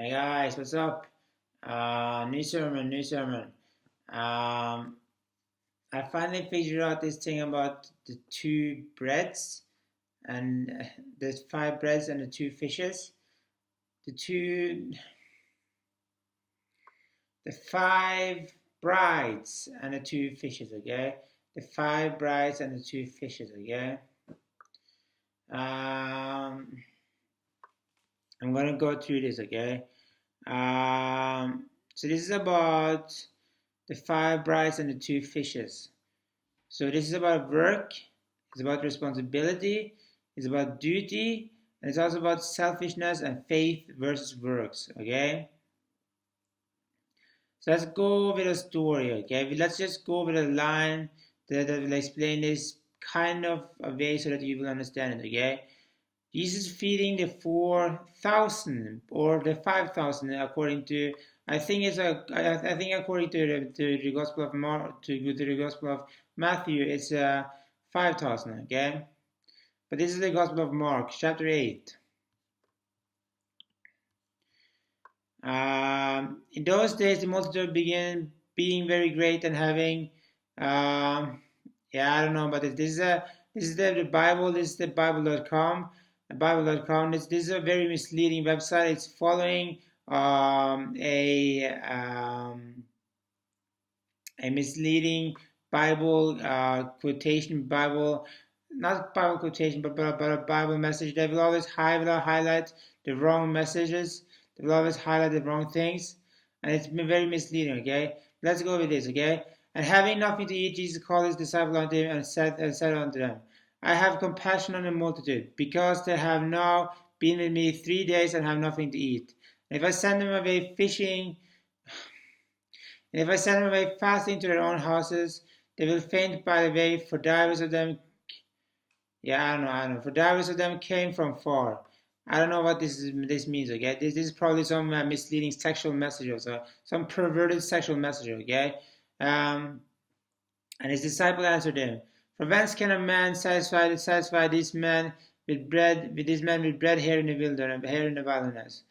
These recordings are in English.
Hey guys, what's up? New sermon. Um, I finally figured out this thing about the two breads and the five breads and the two fishes. The two, the five brides and the two fishes. Okay, the five brides and the two fishes. Okay. I'm gonna go through this. Okay. So this is about the five brides and the two fishes. So this is about work, it's about responsibility, it's about duty, and it's also about selfishness and faith versus works. Okay. So let's go with a story. Okay. Let's just go with a line that will explain this kind of a way so that you will understand it. Okay. Jesus feeding the 4,000 or the 5,000 according to I think according to the Gospel of the Gospel of Matthew it's 5,000. Okay, but this is the Gospel of Mark chapter 8. In those days the multitude began being very great and having I don't know about this. This is the Bible. This is the Bible.com. Bible.com. This is a very misleading website. It's following a misleading Bible quotation. Not Bible quotation, but a Bible message. They will always highlight the wrong messages. They will always highlight the wrong things, and it's been very misleading. Okay, let's go with this. Okay. And having nothing to eat, Jesus called his disciples unto him and said unto them, I have compassion on the multitude, because they have now been with me 3 days and have nothing to eat. And if I send them away fishing, and if I send them away fasting to their own houses, they will faint by the way, for divers of them, I don't know, for divers of them came from far. I don't know what this means, okay? This is probably some misleading sexual message or some perverted sexual message, okay? And his disciple answered him, from whence can a man satisfy these men with bread here in the wilderness?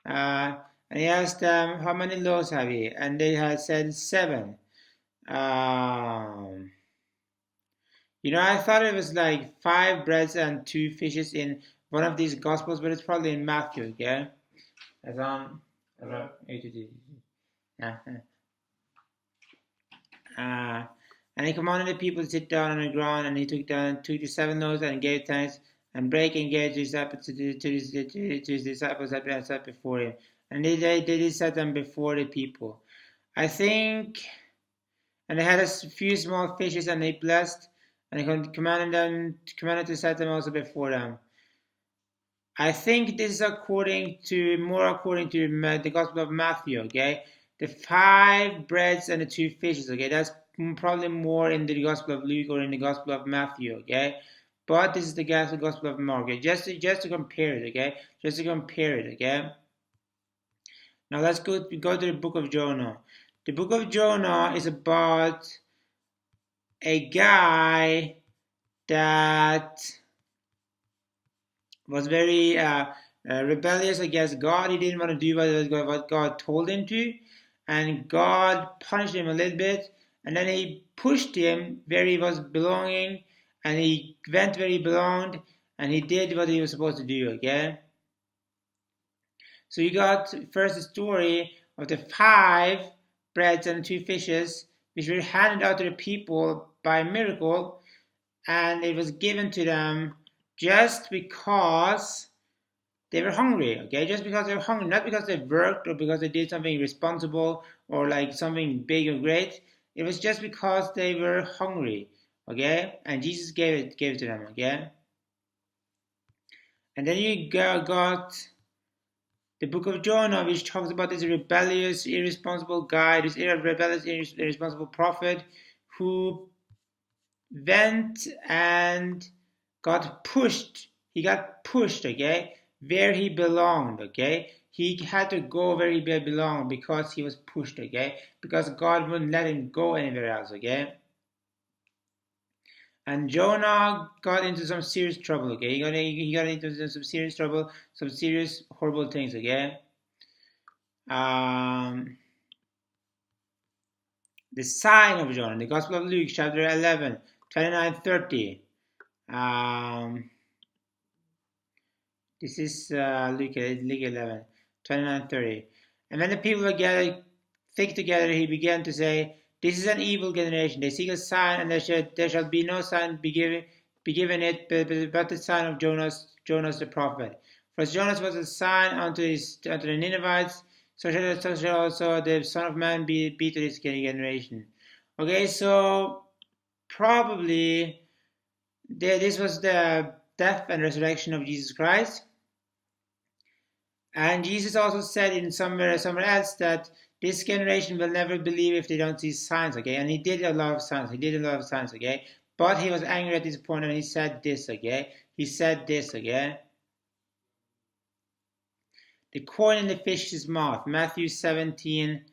And he asked them, how many loaves have ye? And they had said 7. I thought it was like 5 breads and 2 fishes in one of these gospels, but it's probably in Matthew, okay? As on and he commanded the people to sit down on the ground, and he took the 7 loaves and gave thanks, and brake and gave to his disciples that sat before him, and they did set them before the people. I think, and they had a few small fishes, and they blessed, and he commanded to set them also before them. I think this is according to the Gospel of Matthew, okay? The 5 breads and the 2 fishes, okay? That's probably more in the Gospel of Luke or in the Gospel of Matthew, okay? But this is the Gospel of Mark, okay? Just to compare it, okay? Just to compare it, okay? Now let's go to the book of Jonah. The book of Jonah is about a guy that was very rebellious against God. He didn't want to do what God told him to, and God punished him a little bit, and then he pushed him where he was belonging, and he went where he belonged, and he did what he was supposed to do, okay? So you got first the story of the 5 breads and 2 fishes, which were handed out to the people by miracle, and it was given to them just because they were hungry, okay? Just because they were hungry, not because they worked or because they did something responsible or like something big or great. It was just because they were hungry, okay? And Jesus gave it to them, okay? And then you got the book of Jonah, which talks about this rebellious, irresponsible guy, this rebellious, irresponsible prophet who went and got pushed. He got pushed, okay, where he belonged, okay. He had to go where he belonged because he was pushed, okay, because God wouldn't let him go anywhere else, okay. And Jonah got into some serious trouble, okay. He got into some serious trouble, some serious horrible things, okay. the sign of Jonah, the Gospel of Luke, chapter 11, 29-30. This is Luke 11, 29-30. And when the people were gathered thick together, he began to say, "This is an evil generation. They seek a sign, and there shall be no sign be given it, but the sign of Jonas the prophet. For as Jonas was a sign unto the Ninevites, so shall also the Son of Man be to this generation." Okay, so probably this was the death and resurrection of Jesus Christ. And Jesus also said in somewhere else that this generation will never believe if they don't see signs, okay? And he did a lot of signs. Okay? But he was angry at this point and he said this, okay? The coin in the fish's mouth, Matthew 17,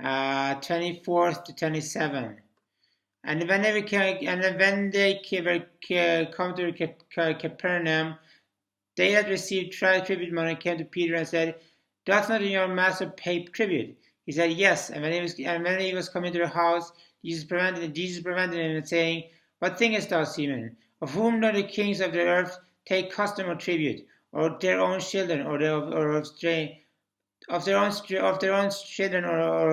24-27. And when they come to Capernaum, they that received tribute money came to Peter and said, "Doth not your master pay tribute?" He said, "Yes." And when he was coming to the house, Jesus prevented him, and saying, "What thinkest thou, Simon? Of whom do the kings of the earth take custom or tribute, or their own children, or of children, or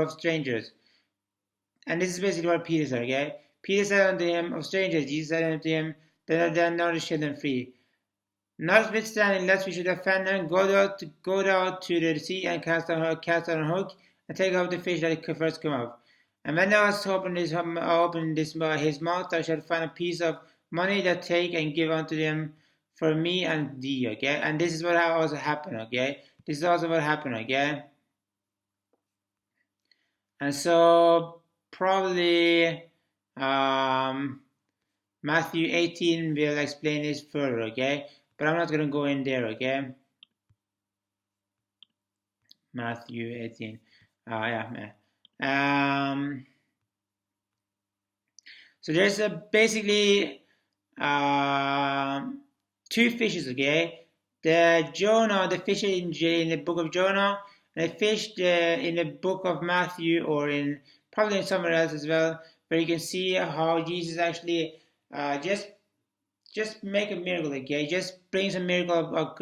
of strangers?" And this is basically what Peter said. Okay, Peter said unto him, "Of strangers." Jesus said unto him, "Then are not the children free? Notwithstanding, lest we should offend them, go down to the sea and cast on a hook, and take up the fish that first come up. And when thou hast opened his mouth, thou shalt find a piece of money that take and give unto them for me and thee." Okay, and this is what also happened. Okay, this is also what happened. Okay, and so probably Matthew 18 will explain this further. Okay. But I'm not going to go in there, okay? Matthew 18. So there's basically two fishes, okay? The fish in the book of Jonah, and the fish in the book of Matthew, or probably in somewhere else as well, where you can see how Jesus actually just make a miracle, okay? Just brings a miracle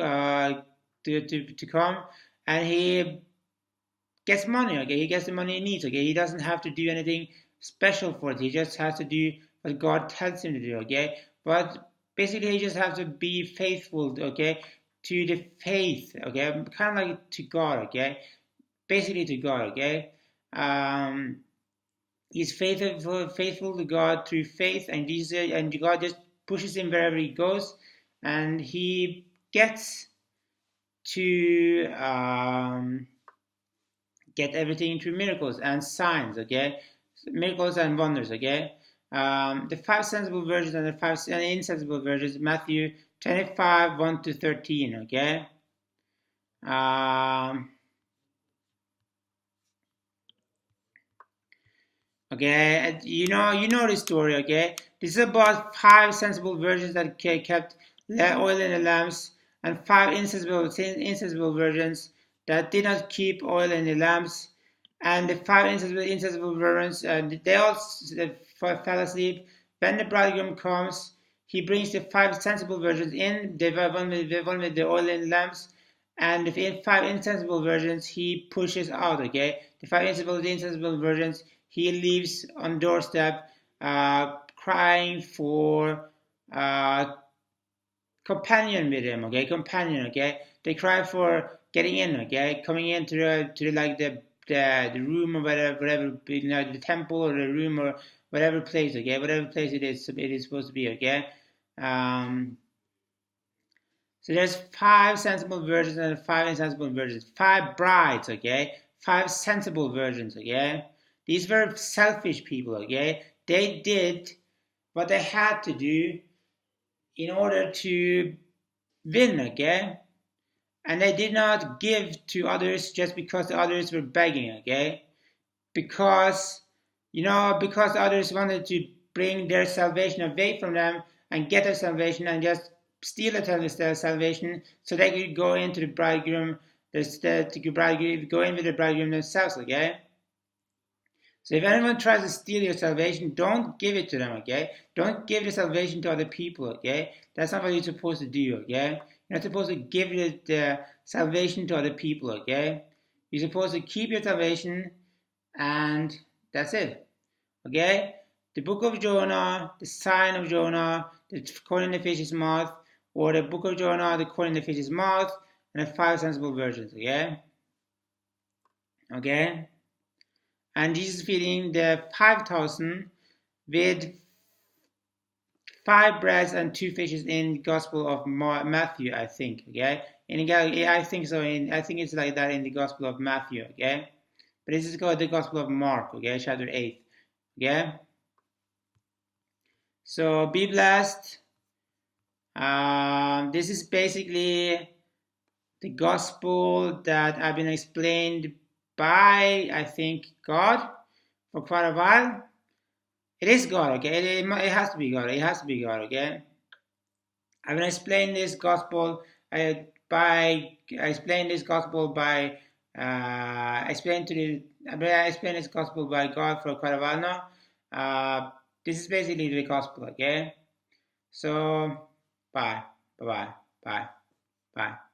to come, and he gets money, okay? He gets the money he needs, okay? He doesn't have to do anything special for it. He just has to do what God tells him to do, okay? But basically, he just has to be faithful, okay, to the faith, okay? Kind of like to God, okay? Basically to God, okay? He's faithful to God through faith, and God just pushes him wherever he goes, and he gets to get everything through miracles and signs, okay? Miracles and wonders, okay? The five sensible virgins and the five insensible virgins, Matthew 25, 1-13, okay? Okay, you know the story, okay? This is about five sensible virgins that kept oil in the lamps, and five insensible virgins that did not keep oil in the lamps. And the five insensible virgins, they all fell asleep. When the bridegroom comes, he brings the five sensible virgins in, the one with the oil in the lamps, and the five insensible virgins he pushes out, okay? The five insensible virgins he leaves on doorstep, crying for companion with him, okay? Okay? They cry for getting in, okay? Coming into the room or whatever, the temple or the room or whatever place, okay? Whatever place it is supposed to be, okay? So there's five sensible virgins and five insensible virgins. Five brides, okay? Five sensible virgins, okay? These were selfish people, okay? They did what they had to do in order to win, okay? And they did not give to others just because the others were begging, okay? Because others wanted to bring their salvation away from them and get their salvation and just steal their salvation so they could go into the bridegroom to go in with the bridegroom themselves, okay? So if anyone tries to steal your salvation, don't give it to them, okay? Don't give the salvation to other people, okay? That's not what you're supposed to do, okay? You're not supposed to give the salvation to other people, okay? You're supposed to keep your salvation, and that's it, okay? The book of Jonah, the sign of Jonah, the coin in the fish's mouth, or the book of Jonah, the coin in the fish's mouth, and the 5 sensible virgins, okay? Okay? And Jesus feeding the 5,000 with 5 breads and 2 fishes in the Gospel of Matthew, I think, okay? I think so. I think it's like that in the Gospel of Matthew, okay? But this is called the Gospel of Mark, okay? Chapter 8, okay? So be blessed. This is basically the gospel that I've been explained by, I think, God for quite a while. It is God, okay? It has to be God. It has to be God, okay? I've been explaining this gospel by explain this gospel by explain this gospel by God for quite a while now. This is basically the gospel, okay? So bye, bye, bye, bye.